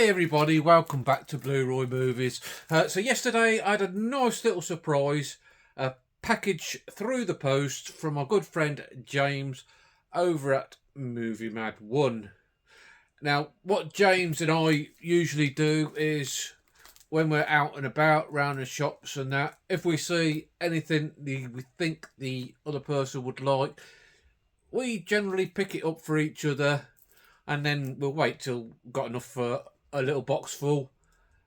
Hey everybody, welcome back to Blu-Roy Movies. So yesterday I had a nice little surprise, a package through the post from my good friend James over at Movie Mad 1. Now, what James and I usually do is when we're out and about round the shops and that, if we see anything we think the other person would like, we generally pick it up for each other, and then we'll wait till we've got enough for a little box full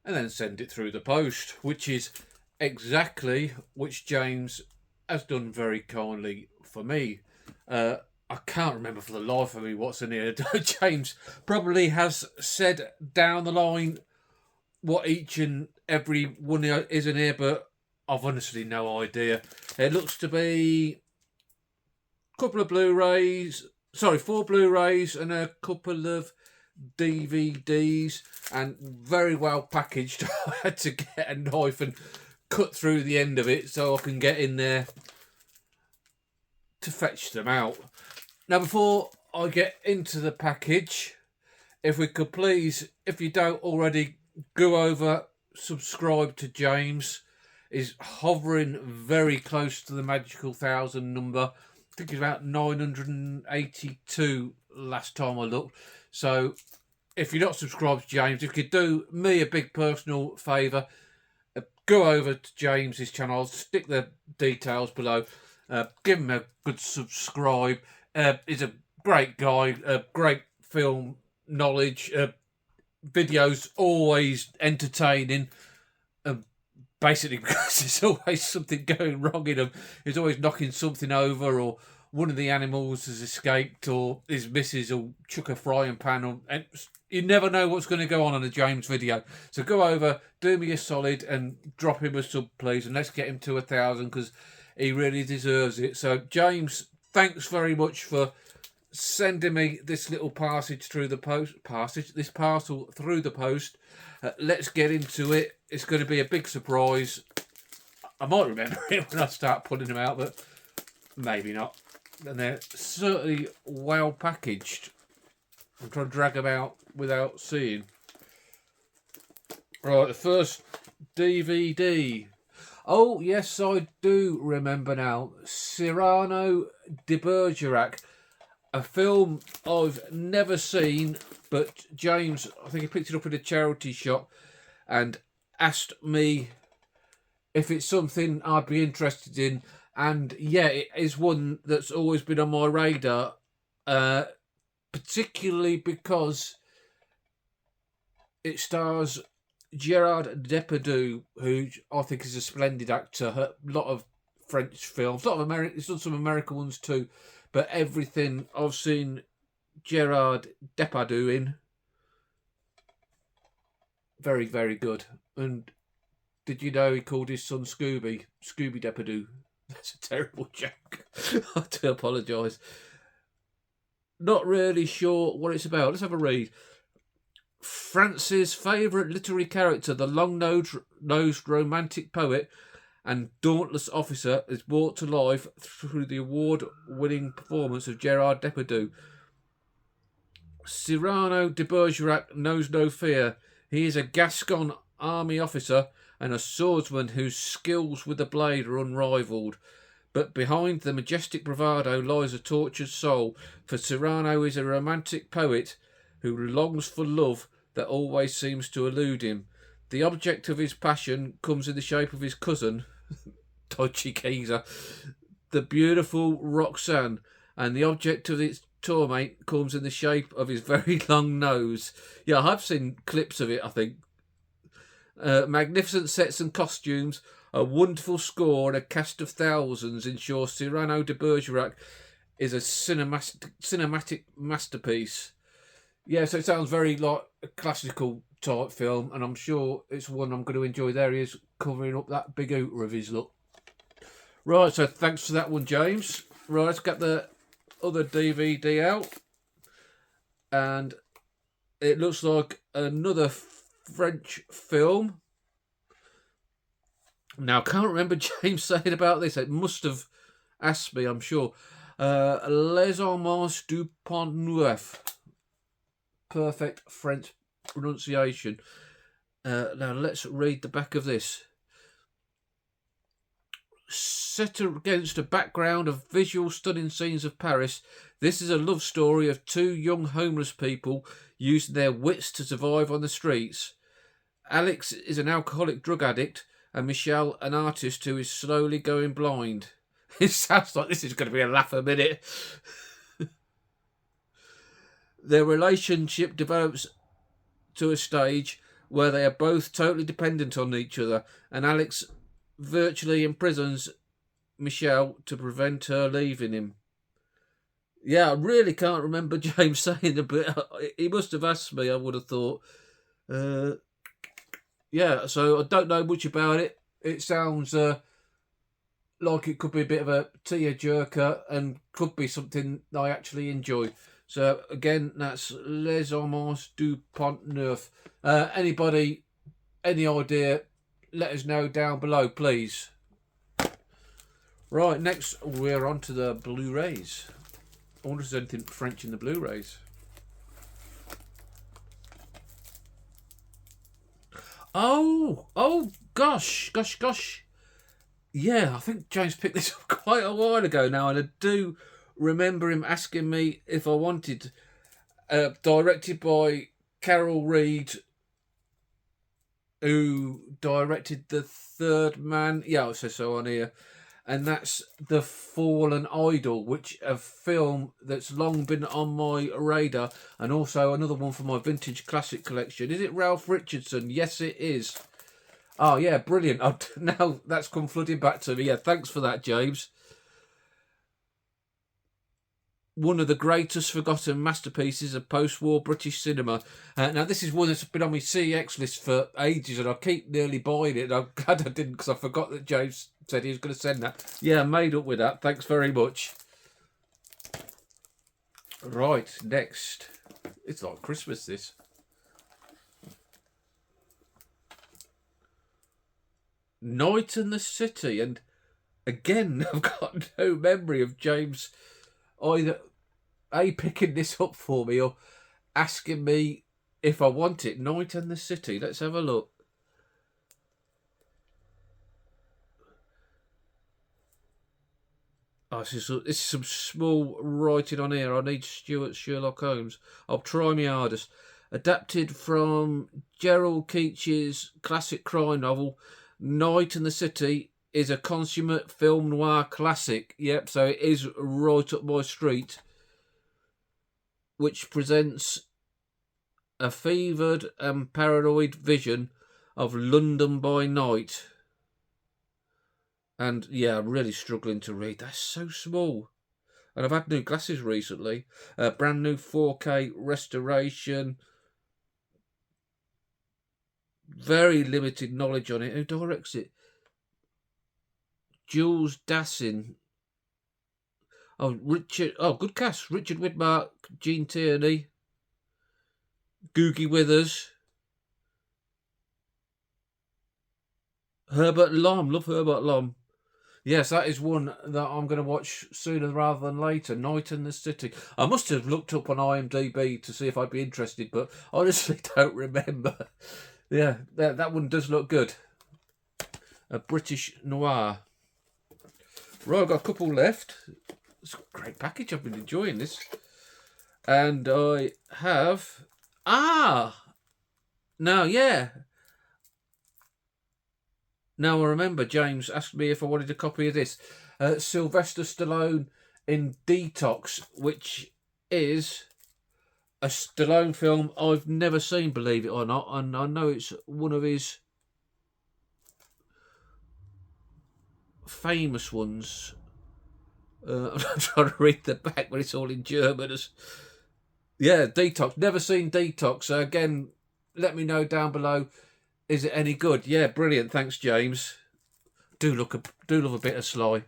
and then send it through the post, which is exactly which James has done very kindly for me. I can't remember for the life of me what's in here. James probably has said down the line what each and every one is in here, but I've honestly no idea. It looks to be a couple of Blu-rays, 4 Blu-rays and a couple of DVDs, and very well packaged. I had to get a knife and cut through the end of it so I can get in there to fetch them out. Now, before I get into the package, if we could please, if you don't already, go over, subscribe to James. Is hovering very close to the magical 1,000 number. I think it's about 982 last time I looked. So if you're not subscribed to James, if you could do me a big personal favour, go over to James's channel. I'll stick the details below. Give him a good subscribe. He's a great guy, great film knowledge. Videos always entertaining. Basically, because there's always something going wrong in them. He's always knocking something over, or one of the animals has escaped, or his missus will chuck a frying pan on. And you never know what's going to go on a James video. So go over, do me a solid, and drop him a sub, please. And let's get him to 1,000, because he really deserves it. So, James, thanks very much for sending me this little passage through the post. This parcel through the post. Let's get into it. It's going to be a big surprise. I might remember it when I start putting them out, but maybe not. And they're certainly well packaged. I'm trying to drag them out without seeing. Right, the first DVD. Oh, yes, I do remember now. Cyrano de Bergerac. A film I've never seen, but James, I think he picked it up in a charity shop and asked me if it's something I'd be interested in. And yeah, it is one that's always been on my radar, particularly because it stars Gerard Depardieu, who I think is a splendid actor. A lot of French films, a lot of American. He's done some American ones too. But everything I've seen Gerard Depardieu in, very, very good. And did you know he called his son Scooby Depardieu? That's a terrible joke. I do apologise. Not really sure what it's about. Let's have a read. France's favourite literary character, the long-nosed romantic poet and dauntless officer, is brought to life through the award-winning performance of Gerard Depardieu. Cyrano de Bergerac knows no fear. He is a Gascon army officer and a swordsman whose skills with the blade are unrivalled. But behind the majestic bravado lies a tortured soul, for Cyrano is a romantic poet who longs for love that always seems to elude him. The object of his passion comes in the shape of his cousin, dodgy geezer, the beautiful Roxanne, and the object of its torment comes in the shape of his very long nose. Yeah, I have seen clips of it, I think. Magnificent sets and costumes, a wonderful score, and a cast of thousands ensure Cyrano de Bergerac is a cinematic masterpiece. Yeah, so it sounds very like a classical type film, and I'm sure it's one I'm going to enjoy. There he is, covering up that big ooter of his look. Right, so thanks for that one, James. Right, let's get the other DVD out. And it looks like another French film. Now, I can't remember James saying about this. It must have asked me, I'm sure. Les Amants du Pont Neuf. Perfect French pronunciation. Now let's read the back of this. Set against a background of visual stunning scenes of Paris, this is a love story of two young homeless people using their wits to survive on the streets. Alex is an alcoholic drug addict and Michelle an artist who is slowly going blind. It sounds like this is going to be a laugh a minute. Their relationship develops to a stage where they are both totally dependent on each other, and Alex virtually imprisons Michelle to prevent her leaving him. Yeah, I really can't remember James saying a bit. He must have asked me, I would have thought. Yeah, so I don't know much about it. It sounds like it could be a bit of a tear-jerker and could be something I actually enjoy. So, again, that's Les Amants du Pont Neuf. Anybody, any idea, let us know down below, please. Right, next we're on to the Blu-rays. I wonder if there's anything French in the Blu-rays. Oh, gosh. Yeah, I think James picked this up quite a while ago now, and I do remember him asking me if I wanted. Directed by Carol Reed, who directed The Third Man. Yeah, it says so on here. And that's The Fallen Idol, which a film that's long been on my radar, and also another one for my vintage classic collection. Is it Ralph Richardson? Yes, it is. Oh, yeah, brilliant. Now that's come flooding back to me. Yeah, thanks for that, James. One of the greatest forgotten masterpieces of post-war British cinema. Now, this is one that's been on my CX list for ages, and I keep nearly buying it. And I'm glad I didn't, because I forgot that James said he was going to send that. Yeah, made up with that. Thanks very much. Right, next. It's like Christmas, this. Night in the City. And again, I've got no memory of James either picking this up for me or asking me if I want it. Night in the City. Let's have a look. Oh, this is some small writing on here. I need Stuart Sherlock Holmes. I'll try my hardest. Adapted from Gerald Keach's classic crime novel, Night in the City is a consummate film noir classic. Yep, so it is right up my street. Which presents a fevered and paranoid vision of London by night. And yeah, I'm really struggling to read. That's so small. And I've had new glasses recently. Brand new 4K restoration. Very limited knowledge on it. Who directs it? Jules Dassin. Oh, Richard. Oh, good cast. Richard Widmark, Gene Tierney, Googie Withers, Herbert Lom. Love Herbert Lom. Yes, that is one that I'm going to watch sooner rather than later. Night in the City. I must have looked up on IMDb to see if I'd be interested, but honestly don't remember. Yeah, that one does look good. A British noir. Right, I've got a couple left. It's a great package. I've been enjoying this. And I have... Now, yeah. Now I remember James asked me if I wanted a copy of this. Sylvester Stallone in Detox, which is a Stallone film I've never seen, believe it or not. And I know it's one of his famous ones. I'm trying to read the back, but it's all in German. Yeah, Detox. Never seen Detox. So again, let me know down below. Is it any good? Yeah, brilliant. Thanks, James. Do love a bit of Sly.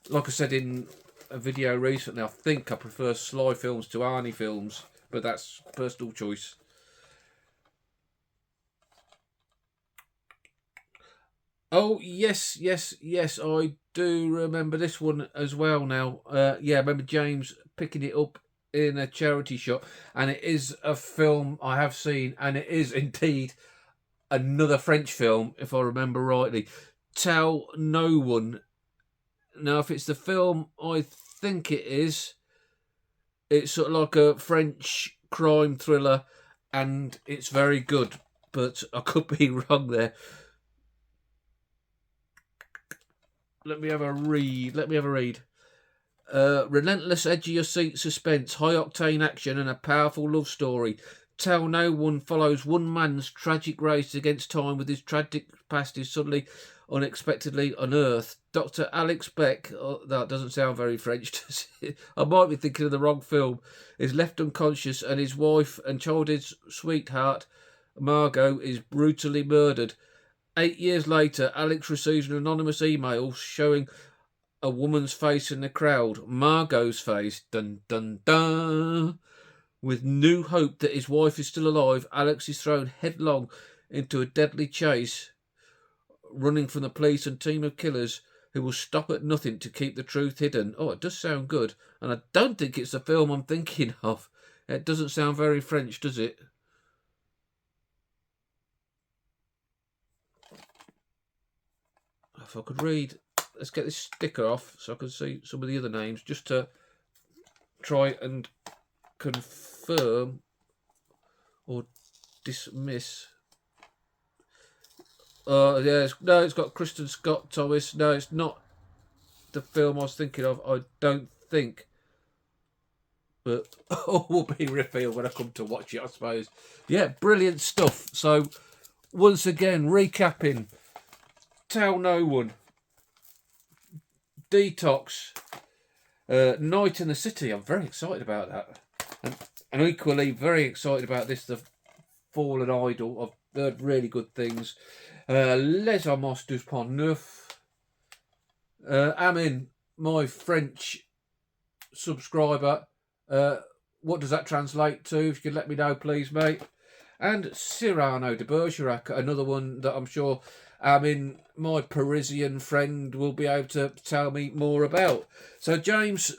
Like I said in a video recently, I think I prefer Sly films to Arnie films, but that's personal choice. Oh, yes, I do remember this one as well now. Yeah, I remember James picking it up in a charity shop, and it is a film I have seen, and it is indeed another French film, if I remember rightly. Tell No One. Now, if it's the film I think it is, it's sort of like a French crime thriller, and it's very good, but I could be wrong there. Let me have a read. Relentless edge of your seat suspense, high octane action, and a powerful love story. Tell No One follows one man's tragic race against time with his tragic past is suddenly, unexpectedly unearthed. Dr. Alex Beck, oh, that doesn't sound very French, does it? I might be thinking of the wrong film, is left unconscious and his wife and childhood sweetheart, Margot, is brutally murdered. 8 years later, Alex receives an anonymous email showing a woman's face in the crowd, Margot's face, dun dun dun. With new hope that his wife is still alive, Alex is thrown headlong into a deadly chase, running from the police and team of killers who will stop at nothing to keep the truth hidden. Oh, it does sound good, and I don't think it's the film I'm thinking of. It doesn't sound very French, does it? If I could read, let's get this sticker off so I can see some of the other names, just to try and confirm or dismiss. Yeah, no, it's got Kristen Scott Thomas. No, it's not the film I was thinking of, I don't think. But all will be revealed when I come to watch it, I suppose. Yeah, brilliant stuff. So, once again, recapping. Tell No One, Detox, Night in the City. I'm very excited about that. And equally very excited about this, The Fallen Idol. I've heard really good things. Les Amos du Pont Neuf. Amin, my French subscriber. What does that translate to? If you could let me know, please, mate. And Cyrano de Bergerac, another one that I'm sure my Parisian friend will be able to tell me more about. So, James,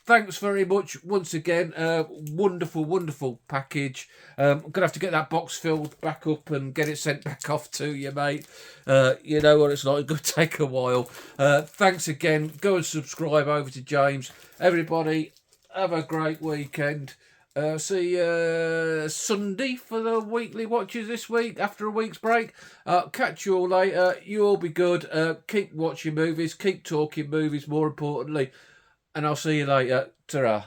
thanks very much once again. Wonderful, wonderful package. I'm going to have to get that box filled back up and get it sent back off to you, mate. You know what it's like. It's going to take a while. Thanks again. Go and subscribe over to James. Everybody, have a great weekend. See you Sunday for the weekly watches this week after a week's break. Catch you all later. You all be good. Keep watching movies. Keep talking movies, more importantly. And I'll see you later. Ta-ra.